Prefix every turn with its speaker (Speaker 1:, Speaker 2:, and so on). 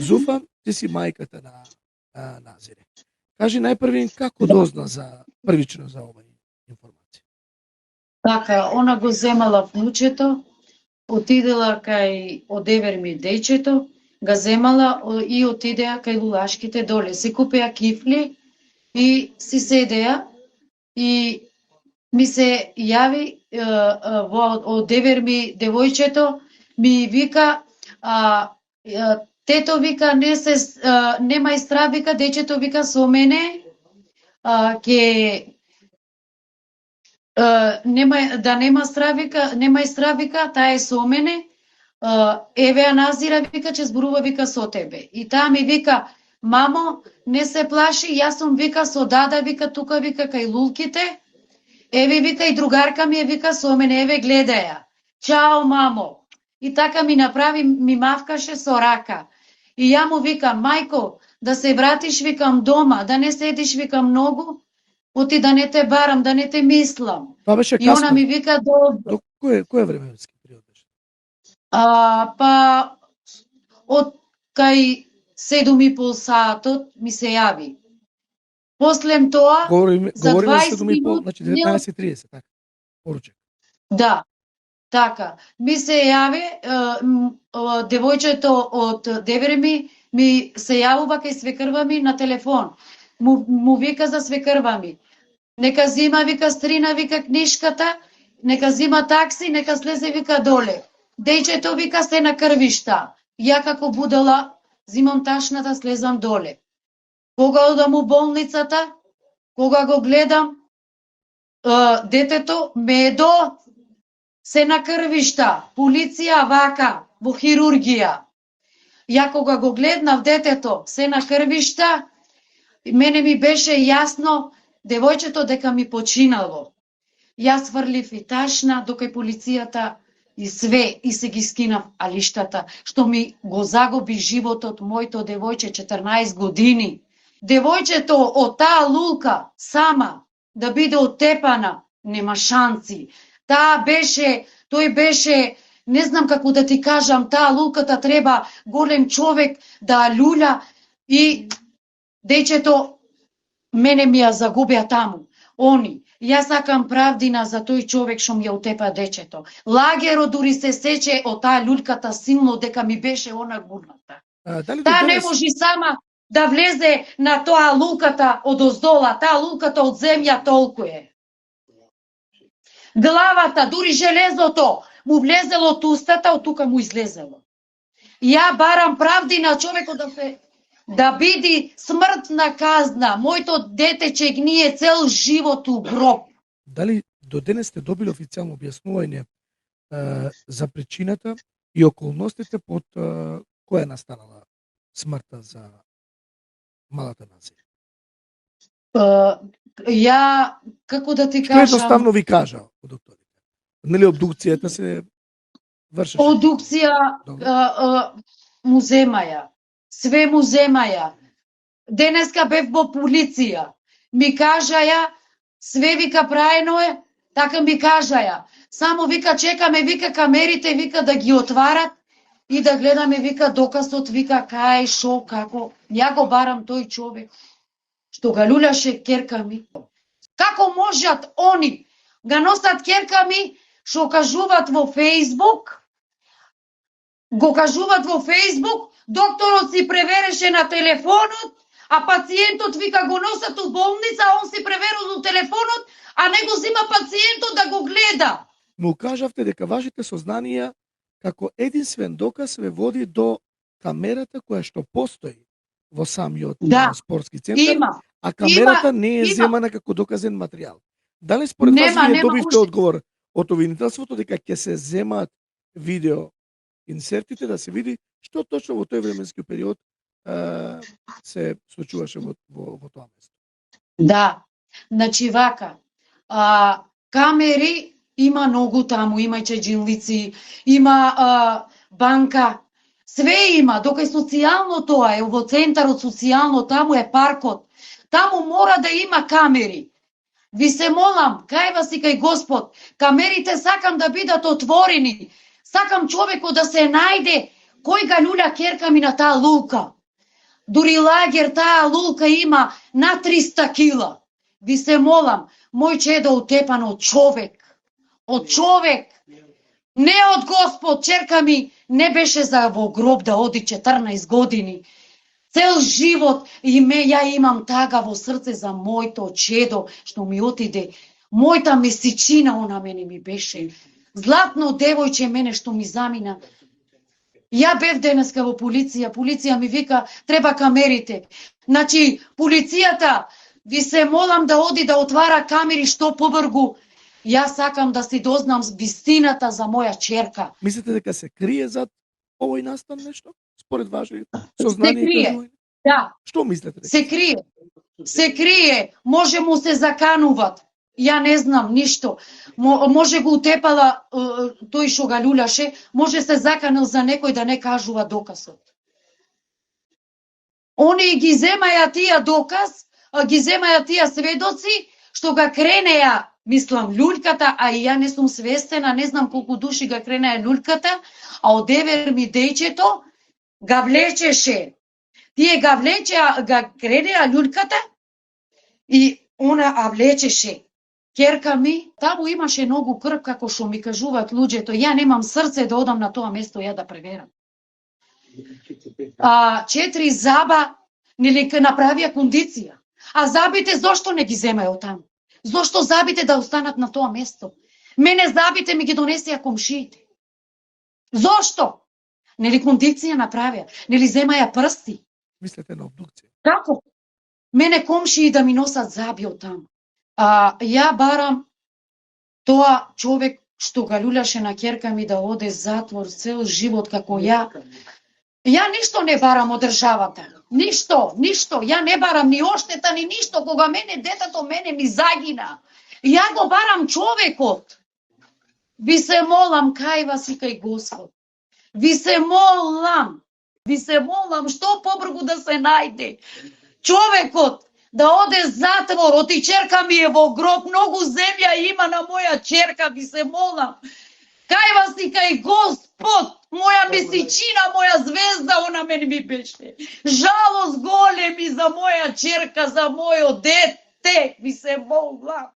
Speaker 1: Зуфа, ти си мајката на Назире. Кажи најпрви како дозна првично за оваа информација.
Speaker 2: Така, она го земала внучето, отидела кај одевер ми дејчето, ga земала и отидеа кај лулашките доле. Си купеа кифли и си седеа и ми се јави одевер ми девојчето, ми вика тето вика немај страх, вика дечето вика со мене нема страх, вика таа е со мене. Еве Назира вика че зборува вика со тебе. И таа ми вика мамо не се плаши, јас сум вика со Дада вика тука вика кај лулките. Еве вика и другарка ми е вика со мене, еве гледај ја. Чао мамо. И така ми направи, ми мавкаше со рака. И ја му викам мајко да се вратиш викам дома, да не седиш викам многу, оти да не те барам, да не те мислам.
Speaker 1: Тоа беше
Speaker 2: и она ми вика
Speaker 1: до кој временски период беше?
Speaker 2: Па од кај 7,5 сатот ми се јави. Послем тоа
Speaker 1: говориме
Speaker 2: за 20
Speaker 1: 7,5, значи 19:30 така. Поручек.
Speaker 2: Да. Така, ми се јави девојчето од девере ми се јавува кај свекрва ми на телефон. Му вика за свекрва ми. Нека зима вика стрина вика книшката, нека зима такси, нека слезе вика доле. Дејчето вика се на крвишта. Ја како будала зимам ташната, слезам доле. Кога одам у болницата, кога го гледам, детето медо се на крвишта, полиција вака, во хирургија. Ја кога го гледнав детето се на крвишта, мене ми беше јасно девојчето дека ми починало. Јас фрлив и ташна, докај полицијата и све, и се ги скинав алиштата, што ми го загуби животот моето девојче 14 години. Девојчето од таа лулка сама да биде оттепана, нема шанси. Тој беше, не знам како да ти кажам, таа лулката треба голем човек да луля и дејчето мене ми ја загубеа таму. Јас сакам правдина за тој човек што ми ја утепа дечето. Лагеро дури се сече од таа люльката силно дека ми беше она гурната. Таа не може сама да влезе на тоа лулката од оздола, таа лулката од земја толку е. Главата, дури железото, му влезело од устата, од тука му излезело. Ја барам правдина човекот да биде смртна казна. Моето детече гние цел живот у гроб.
Speaker 1: Дали до денес сте добили официјално објаснување за причината и околностите под која настанала смртта за малата Назира?
Speaker 2: Ја, како да ти кажам...
Speaker 1: Што едноставно ви кажа докторите? Нели обдукцијата се вршеше?
Speaker 2: Обдукција му земаја. Све му земаја. Денеска бев во полиција. Ми кажаја, све вика праено е, така ми кажаја. Само вика чекаме, вика камерите, вика да ги отварат и да гледаме, вика доказот, вика кај, шо, како. Ја го барам тој човек што га люляше керка ми. Како можат они га носат керка ми, што кажуваат во Фејсбук, го кажуваат во Фејсбук, докторот си превереше на телефонот, а пациентот вика го носат у болница, он си преверил на телефонот, а не го зима пациентот да го гледа.
Speaker 1: Му кажавте дека вашите сознанија како единствен доказ ве води до камерата која што постои во самиот спортски центар,
Speaker 2: има,
Speaker 1: а камерата не е земана како доказен материјал. Дали според вас вие добивте одговор од обвинителството дека ќе се земаат видео инсертите да се види што точно во тој временски период се случуваше во тоа место?
Speaker 2: Да, значи вака, камери има многу таму, има чеџинлици, има банка, све има, докај социјално тоа е, во центарот социјално, таму е паркот, таму мора да има камери. Ви се молам, кај вас и кај Господ, камерите сакам да бидат отворени, сакам човекот да се најде кој га люля керка ми на таа лулка. Дури лагер, таа лулка има на 300 кила. Ви се молам, мој чедо утепан од човек. Од човек. Не од Господ. Черка ми не беше за во гроб да оди 14 години. Цел живот и ја имам тага во срце за моето чедо, што ми отиде. Мојата месечина, она мене ми беше. Златно девојче мене што ми замина. Ја бев денеска во полиција ми вика, треба камерите. Значи, полицијата, ви се молам да оди да отвара камери што побргу. Јас сакам да си дознам вистината за моја черка.
Speaker 1: Мислите дека се крие зад овој настан нешто? Според ваше сознание и кажување?
Speaker 2: Да.
Speaker 1: Што мислите?
Speaker 2: Се крие. Се крие. Може му се закануват. Ја не знам ништо. Може го утепала тој што га люляше, може се заканил за некој да не кажува доказот. Они ги земаја тие доказ, ги земаја тие сведоци што га кренеја, мислам, люльката, а и ја не сум свестена, не знам колку души га кренеја люльката, а одевер ми дејчето га влечеше. Тие га влечеа, га кренеја люльката и она а влечеше. Керка ми, таму имаше многу крв, како што ми кажуваат луѓето. Ја немам срце да одам на тоа место, ја да преверам. 4 заба нели направија кондиција. А забите зошто не ги земаја од таму? Зошто забите да останат на тоа место? Мене забите ми ги донесеа комшиите. Зошто? Нели кондиција направија? Нели земаја прсти?
Speaker 1: Мислете на обдукција?
Speaker 2: Како? Мене комшии да ми носат заби од таму. Ја барам тоа човек што га люляше на керка ми да оде затвор цел живот како ја. Ја ништо не барам од државата. Ништо. Ја не барам ни оштета, ни ништо. Кога мене детето мене ми загина. Ја го барам човекот. Ви се молам, кај вас и кај Господ. Ви се молам, што побргу да се најде. Човекот да оде затвор, оти черка ми е во гроб, многу земја има на моја черка, ви се молам. Кај вас и кај Господ, моја месечина, моја звезда, она мене ми беше. Жалост големи за моја черка, за мојо дете, ви се молам.